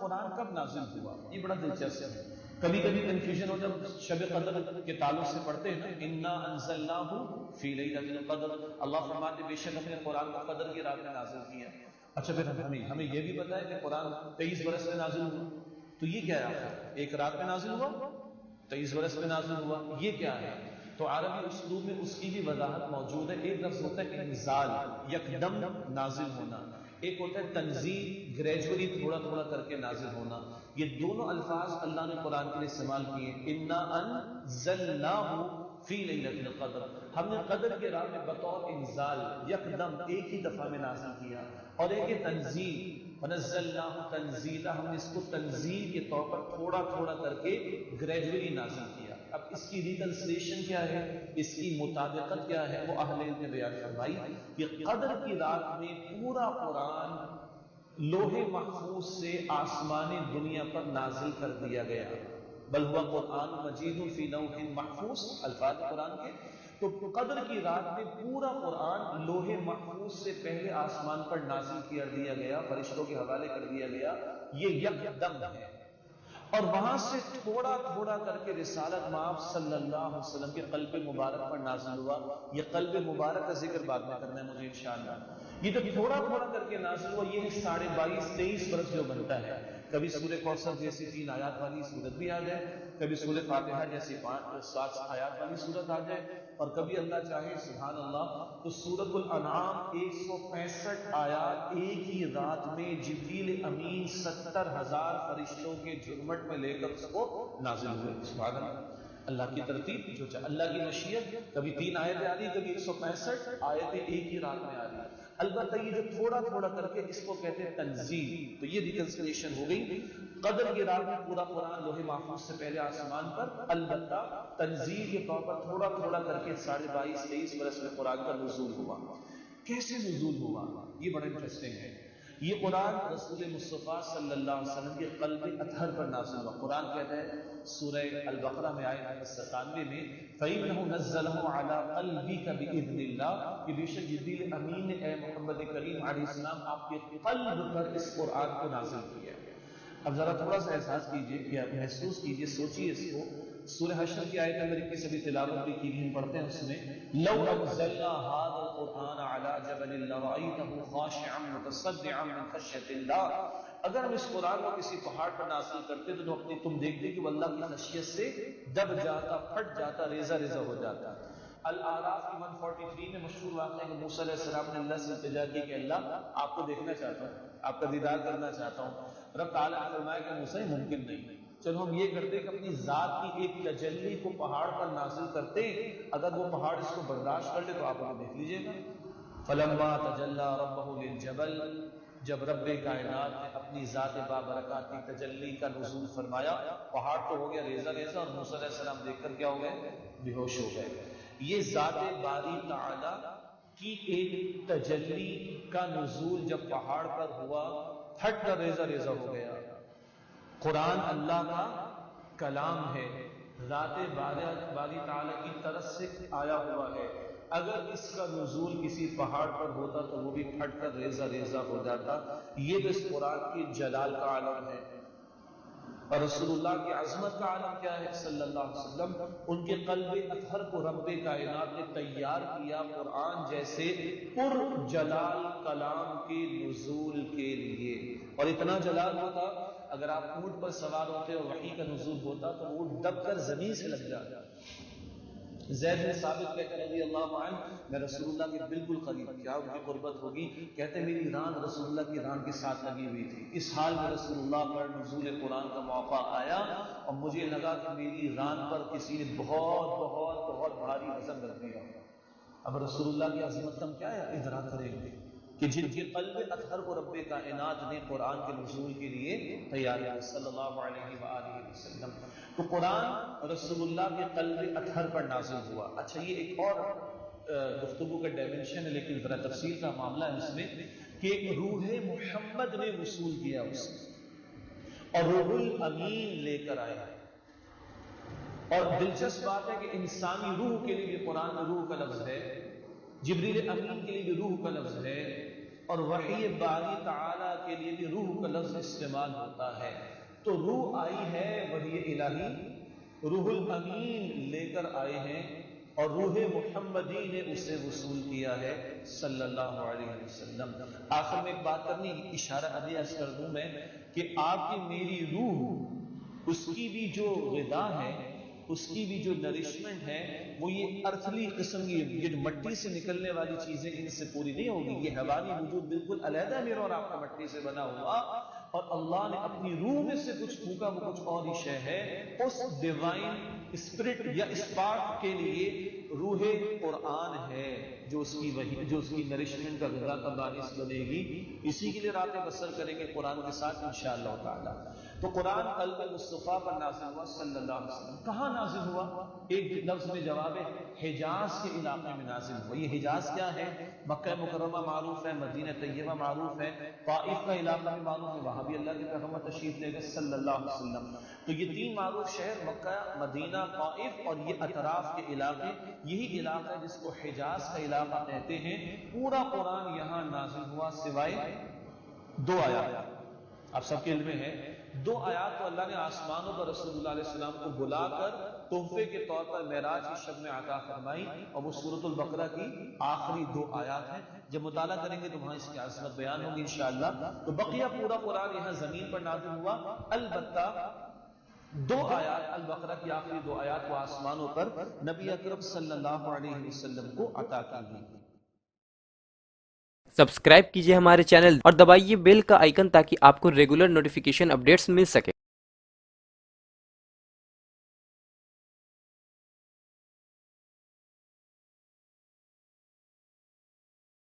قرآن کب نازل ہوا؟ یہ بڑا دلچسپ ہے. کبھی کبھی کنفیوژن ہو جب شب قدر کے تعلق سے پڑھتے ہیں نا، انا انزلناہ فی لیلۃ القدر، اللہ فرماتے بے شک ہم نے قرآن کو قدر کی رات میں نازل کیا. اچھا پھر ہمیں یہ بھی پتا ہے کہ قرآن 23 برس میں نازل ہوا، تو یہ کیا ہے؟ ایک رات میں نازل ہوا، 23 برس میں نازل ہوا، یہ کیا ہے؟ تو عربی اسلوب میں اس کی بھی وضاحت موجود ہے. ایک لفظ ہوتا ہے انزال، یکدم نازل ہونا، ایک ہوتا ہے تنزیل، گریجولی تھوڑا تھوڑا کر کے نازل ہونا. یہ دونوں الفاظ اللہ نے قرآن کے لیے استعمال کیے. انا انزلناہ فی لیلۃ القدر، ہم نے قدر کے رات میں بطور انزال یکدم ایک ہی دفعہ میں نازل کیا. اور ایک ہے تنزیل، ونزلناہ تنزیلا، ہم نے اس کو تنزیل کے طور پر تھوڑا تھوڑا کر کے گریجولی نازل کیا. اب اس کی ریکنسلیشن کیا ہے، اس کی مطابقت کیا ہے، وہ اہل علم نے بیان فرمائی کہ قدر کی رات میں پورا قرآن لوح محفوظ سے آسمانی دنیا پر نازل کر دیا گیا. بل ہوا قرآن مجید فی لوح محفوظ، الفاظ قرآن کے. تو قدر کی رات میں پورا قرآن لوح محفوظ سے پہلے آسمان پر نازل کر دیا گیا، فرشتوں کے حوالے کر دیا گیا. یہ یکدم ہے. اور وہاں سے تھوڑا تھوڑا کر کے رسالت مآب صلی اللہ علیہ وسلم کے قلب مبارک پر نازل ہوا. یہ قلب مبارک کا ذکر بعد میں کرنا ہے مجھے انشاءاللہ. یہ جو تھوڑا تھوڑا کر کے نازل ہوا، یہ 22.5 23 برس جو بنتا ہے. کبھی سورہ کوثر جیسی 3 آیات والی سورت بھی آ جائے، کبھی سورہ فاتحہ جیسی 7 آیات والی سورت آ جائے، اور کبھی اللہ چاہے سبحان اللہ تو سورۃ الانعام 165 آیات ایک ہی رات میں جبریل امین 70,000 فرشتوں کے جھرمٹ میں لے کر اس کو نازل ہوئے. سبحان اللہ، اللہ کی ترتیب، جو اللہ کی مشیت. کبھی 3 آیتیں آ رہی، کبھی 165 آیتیں ایک ہی رات میں آ رہی. البتہ یہ جو تھوڑا تھوڑا کر کے اس کو کہتے ہیں تنزیل. تو یہ ریکنسلیشن ہو گئی. قدر کی رات میں پورا قرآن لوح محفوظ سے پہلے آسمان پر، البتہ تنزیل کے طور پر تھوڑا تھوڑا کر کے 22.5 23 برس میں قرآن کا نزول ہوا. کیسے نزول ہوا؟ یہ بڑا انٹرسٹنگ ہے. یہ قرآن رسول مصطفیٰ صلی اللہ علیہ وسلم کے قلب اطہر پر نازل ہوا. قرآن کہتا ہے سورہ البقرہ میں آیت نمبر 97 میں فَإِنَّهُ نَزَّلَهُ عَلَىٰ قَلْبِكَ بِإِذْنِ اللَّهِ، کہ بے شک جبریل امین نے اے محمد کریم علیہ السلام آپ کے قلب پر اس قرآن کو نازل کیا. اب ذرا تھوڑا سا احساس کیجئے یا محسوس کیجئے، سوچئے اس کو. سورہ حشر کی آیت نمبر 21 ابھی تلاوت بھی کی ہم پڑھتے ہیں اس میں لو انزلنا هذا القرآن على جبل لرأيته خاشعا متصدعا من خشية الله، اگر ہم اس قرآن کو کسی پہاڑ پر نازل کرتے تو تم دیکھتے کہ وہ اللہ کی خشیت سے دب جاتا، پھٹ جاتا، ریزہ ریزہ ہو جاتا. الاعراف کی 143 میں مشہور واقعہ کہ موسیٰ علیہ السلام نے اللہ سے التجا کی کہ اللہ آپ کو دیکھنا چاہتا ہوں، آپ کا دیدار کرنا چاہتا ہوں. رب تعالیٰ نے فرمایا کہ موسیٰ ممکن نہیں. چلو ہم یہ کرتے کہ اپنی ذات کی ایک تجلی کو پہاڑ پر نازل کرتے، اگر وہ پہاڑ اس کو برداشت کر لے تو آپ انہیں دیکھ لیجئے گا. فلما تجلی ربہ للجبل، جب رب کائنات نے اپنی ذات بابرکات کی تجلی کا نزول فرمایا، پہاڑ تو ہو گیا ریزہ ریزہ، اور موسیٰ علیہ السلام دیکھ کر کیا ہو گئے؟ بے ہوش ہو گئے. یہ ذات باری تعالی کی ایک تجلی کا نزول جب پہاڑ پر ہوا، پھٹ کر ریزہ ریزہ ہو گیا. قرآن اللہ کا کلام ہے، ذات باری تعالی کی طرف سے آیا ہوا ہے. اگر اس کا نزول کسی پہاڑ پر ہوتا تو وہ بھی پھٹ کر ریزہ ریزہ ہو جاتا. یہ تو اس قرآن کی جلال کا عالم ہے. اور رسول اللہ کی عظمت کا عالم کیا ہے صلی اللہ علیہ وسلم؟ ان کے قلب اطہر کو رب کائنات نے تیار کیا قرآن جیسے پر جلال کلام کے نزول کے لیے. اور اتنا جلال ہوتا، اگر آپ اونٹ پر سوار ہوتے اور وحی کا نزول ہوتا تو اونٹ دب کر زمین سے لگ جاتا. زید بن ثابت کہتے ہیں رضی اللہ عنہ، میں رسول اللہ کے بالکل قریب، کیا ان کی قربت ہوگی؟ کہتے میری ران رسول اللہ کی ران کے ساتھ لگی ہوئی تھی. اس حال میں رسول اللہ پر نزول قرآن کا موقع آیا اور مجھے لگا کہ میری ران پر کسی نے بہت بہت بہت بھاری وزن رکھ دیا. اب رسول اللہ کی عظمت کا ہم کیا ادراک کریں گے کہ جن کے قلب اطہر کو رب کائنات نے قرآن کے نزول کے لیے تیار کیا صلی اللہ علیہ وآلہ وسلم. تو قرآن رسول اللہ کے قلب اطہر پر نازل ہوا. اچھا یہ ایک اور گفتگو کا ڈائمنشن ہے، لیکن ذرا تفصیل کا معاملہ ہے اس میں کہ روح محمد نے وصول کیا اسے، اور روح الامین لے کر آیا. اور دلچسپ بات ہے کہ انسانی روح کے لیے بھی قرآن میں روح کا لفظ ہے، جبریل امین کے لیے بھی روح کا لفظ ہے، اور وحی باری تعالیٰ کے لیے بھی روح کا لفظ استعمال ہوتا ہے. تو روح آئی ہے وحی الہی، روح الامین لے کر آئے ہیں، اور روح محمدی نے اسے وصول کیا ہے صلی اللہ علیہ وسلم. آخر میں ایک بات کرنی، اشارہ ابھی عرض کر دوں میں کہ آپ کی میری روح، اس کی بھی جو غذا ہے، اس کی بھی جو نرشمنٹ ہے، وہ یہ ارتھلی قسم کی، یہ مٹی سے نکلنے والی چیزیں ان سے پوری نہیں ہوگی. یہ حیوانی وجود بالکل علیحدہ ہے میرا اور آپ کا مٹی سے بنا ہوا، اور اللہ نے اپنی روح میں سے کچھ پھونکا، وہ کچھ اور ہی شے ہے. اس ڈیوائن اسپرٹ یا اسپارک کے لیے روح قرآن ہے، جو اس کی وحی، جو اس کی نرشمنٹ کا غذا کا باعث بنے گی. اسی کے لیے راتیں بسر کریں گے قرآن کے ساتھ انشاءاللہ تعالی. تو قرآن قلب مصطفیٰ پر نازل ہوا صلی اللہ علیہ وسلم. کہاں نازل ہوا؟ ایک لفظ میں جواب ہے، حجاز کے علاقے میں نازل ہوا. یہ حجاز کیا ہے؟ مکہ مکرمہ معروف ہے، مدینہ طیبہ معروف ہے، طائف کا علاقہ بھی معروف ہے، وہاں بھی اللہ کے پیغمبر تشریف لے گئے صلی اللہ علیہ وسلم. تو یہ تین معروف شہر، مکہ، مدینہ، طائف، اور یہ اطراف کے علاقے، یہی علاقہ جس کو حجاز کا علاقہ کہتے ہیں. پورا قرآن یہاں نازل ہوا سوائے دو آیات. آپ سب کے علم میں ہے دو آیات تو اللہ نے آسمانوں پر رسول اللہ علیہ السلام کو بلا کر تحفے کے طور پر معراج کی شب میں عطا فرمائی، اور وہ سورۃ البقرہ کی آخری دو آیات ہیں. جب مطالعہ کریں گے تو وہاں اس کی عظمت بیان ہوگی انشاءاللہ. تو بقیہ پورا قرآن یہاں زمین پر نازل ہوا، البتہ دو آیات البقرہ کی آخری دو آیات کو آسمانوں پر نبی اکرم صلی اللہ علیہ وسلم کو عطا کی گئی. سبسکرائب کیجئے ہمارے چینل اور دبائیے بیل کا آئیکن تاکہ آپ کو ریگولر نوٹیفیکیشن اپڈیٹس مل سکے.